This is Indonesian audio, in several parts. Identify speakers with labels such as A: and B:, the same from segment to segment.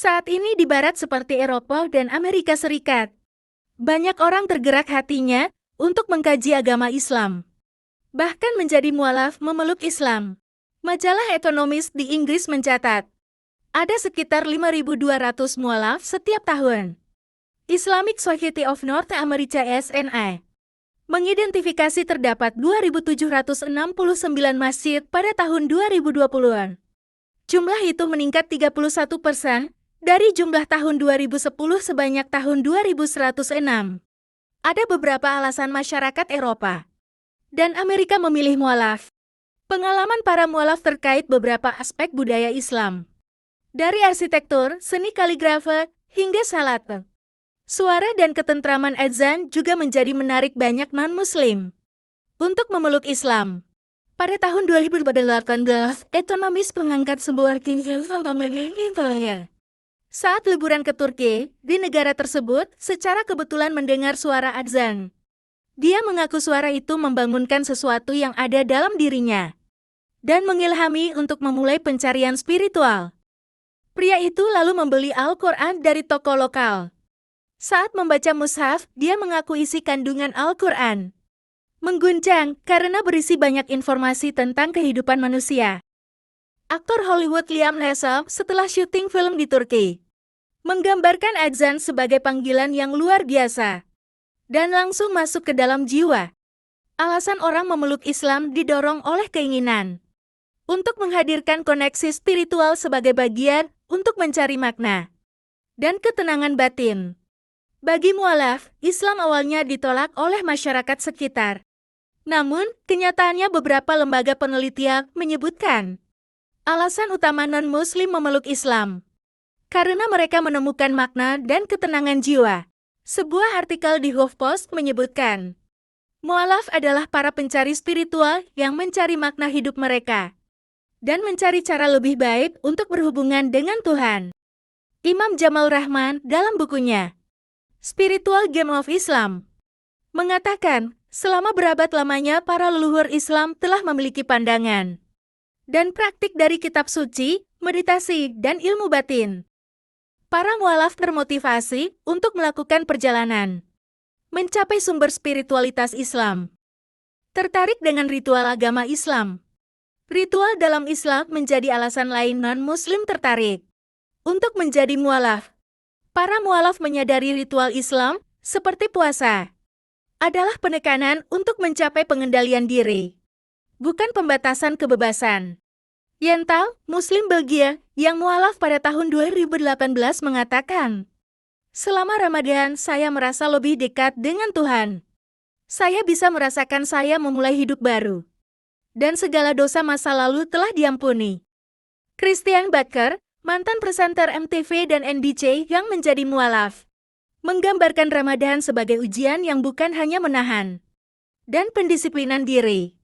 A: Saat ini di Barat seperti Eropa dan Amerika Serikat, banyak orang tergerak hatinya untuk mengkaji agama Islam. Bahkan menjadi mualaf memeluk Islam. Majalah ekonomis di Inggris mencatat, ada sekitar 5.200 mualaf setiap tahun. Islamic Society of North America (SNA) mengidentifikasi terdapat 2.769 masjid pada tahun 2020-an. Jumlah itu meningkat 31% dari jumlah tahun 2010 sebanyak tahun 2106. Ada beberapa alasan masyarakat Eropa dan Amerika memilih mualaf. Pengalaman para mualaf terkait beberapa aspek budaya Islam. Dari arsitektur, seni kaligrafi, hingga salat. Suara dan ketentraman adzan juga menjadi menarik banyak non-muslim untuk memeluk Islam. Pada tahun 2018, ekonomis mengangkat sebuah kisah saat liburan ke Turki, di negara tersebut, secara kebetulan mendengar suara adzan. Dia mengaku suara itu membangunkan sesuatu yang ada dalam dirinya dan mengilhami untuk memulai pencarian spiritual. Pria itu lalu membeli Al-Quran dari toko lokal. Saat membaca mushaf, dia mengaku isi kandungan Al-Quran mengguncang karena berisi banyak informasi tentang kehidupan manusia. Aktor Hollywood Liam Neeson setelah syuting film di Turki menggambarkan adzan sebagai panggilan yang luar biasa dan langsung masuk ke dalam jiwa. Alasan orang memeluk Islam didorong oleh keinginan untuk menghadirkan koneksi spiritual sebagai bagian untuk mencari makna dan ketenangan batin. Bagi mualaf, Islam awalnya ditolak oleh masyarakat sekitar. Namun, kenyataannya beberapa lembaga penelitian menyebutkan alasan utama non-muslim memeluk Islam karena mereka menemukan makna dan ketenangan jiwa. Sebuah artikel di HuffPost menyebutkan, mualaf adalah para pencari spiritual yang mencari makna hidup mereka dan mencari cara lebih baik untuk berhubungan dengan Tuhan. Imam Jamal Rahman dalam bukunya Spiritual Game of Islam mengatakan, selama berabad lamanya para leluhur Islam telah memiliki pandangan dan praktik dari kitab suci, meditasi, dan ilmu batin. Para mualaf termotivasi untuk melakukan perjalanan mencapai sumber spiritualitas Islam. Tertarik dengan ritual agama Islam. Ritual dalam Islam menjadi alasan lain non-muslim tertarik untuk menjadi mualaf. Para mualaf menyadari ritual Islam, seperti puasa, adalah penekanan untuk mencapai pengendalian diri, bukan pembatasan kebebasan. Yentau, Muslim Belgia, yang mualaf pada tahun 2018 mengatakan, selama Ramadan saya merasa lebih dekat dengan Tuhan. Saya bisa merasakan saya memulai hidup baru. Dan segala dosa masa lalu telah diampuni. Christian Baker, mantan presenter MTV dan NBC yang menjadi mualaf, menggambarkan Ramadan sebagai ujian yang bukan hanya menahan dan pendisiplinan diri,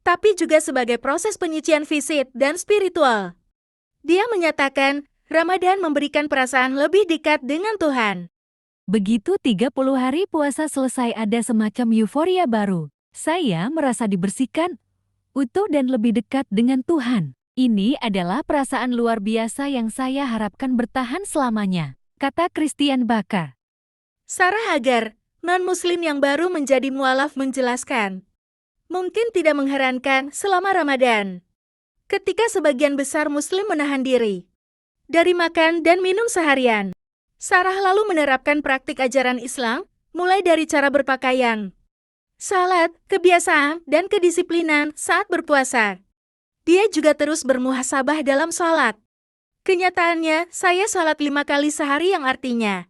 A: tapi juga sebagai proses penyucian fisik dan spiritual. Dia menyatakan, Ramadan memberikan perasaan lebih dekat dengan Tuhan.
B: Begitu 30 hari puasa selesai ada semacam euforia baru. Saya merasa dibersihkan, utuh dan lebih dekat dengan Tuhan. Ini adalah perasaan luar biasa yang saya harapkan bertahan selamanya, kata Christian Baker.
A: Sarah Hagar, non-muslim yang baru menjadi mualaf menjelaskan, mungkin tidak mengherankan selama Ramadan, ketika sebagian besar muslim menahan diri dari makan dan minum seharian. Sarah lalu menerapkan praktik ajaran Islam, mulai dari cara berpakaian, salat, kebiasaan, dan kedisiplinan saat berpuasa. Dia juga terus bermuhasabah dalam salat. Kenyataannya, saya salat 5 kali sehari yang artinya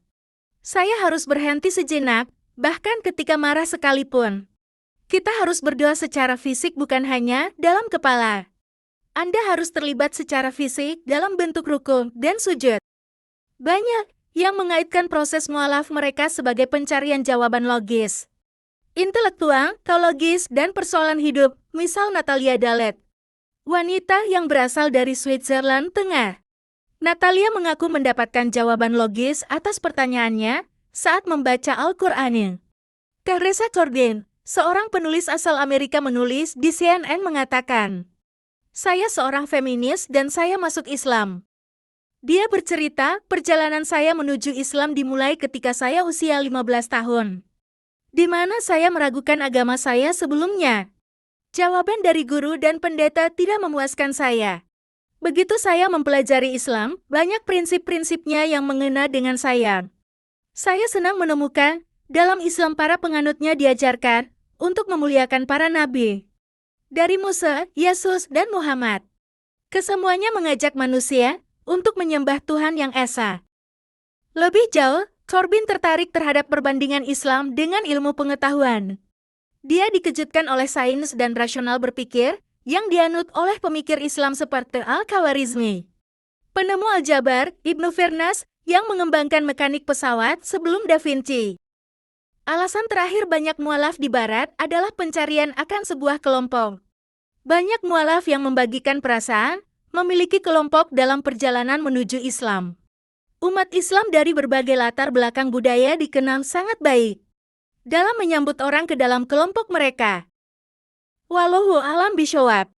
A: saya harus berhenti sejenak, bahkan ketika marah sekalipun. Kita harus berdoa secara fisik bukan hanya dalam kepala. Anda harus terlibat secara fisik dalam bentuk rukuk dan sujud. Banyak yang mengaitkan proses mualaf mereka sebagai pencarian jawaban logis, intelektual, teologis, dan persoalan hidup, misal Natalia Dalet, wanita yang berasal dari Switzerland Tengah. Natalia mengaku mendapatkan jawaban logis atas pertanyaannya saat membaca Al-Quran. Teresa Corden, seorang penulis asal Amerika menulis di CNN mengatakan, saya seorang feminis dan saya masuk Islam Dia bercerita, perjalanan saya menuju Islam dimulai ketika saya usia 15 tahun. Di mana saya meragukan agama saya sebelumnya. Jawaban dari guru dan pendeta tidak memuaskan saya. Begitu saya mempelajari Islam, banyak prinsip-prinsipnya yang mengena dengan saya. Saya senang menemukan, dalam Islam para penganutnya diajarkan untuk memuliakan para nabi. Dari Musa, Yesus, dan Muhammad. Kesemuanya mengajak manusia untuk menyembah Tuhan yang Esa. Lebih jauh, Corbin tertarik terhadap perbandingan Islam dengan ilmu pengetahuan. Dia dikejutkan oleh sains dan rasional berpikir yang dianut oleh pemikir Islam seperti Al-Khawarizmi. Penemu aljabar, Ibnu Firnas, yang mengembangkan mekanik pesawat sebelum Da Vinci. Alasan terakhir banyak mualaf di Barat adalah pencarian akan sebuah kelompok. Banyak mualaf yang membagikan perasaan, memiliki kelompok dalam perjalanan menuju Islam. Umat Islam dari berbagai latar belakang budaya dikenal sangat baik dalam menyambut orang ke dalam kelompok mereka. Wallahu a'lam bishawab.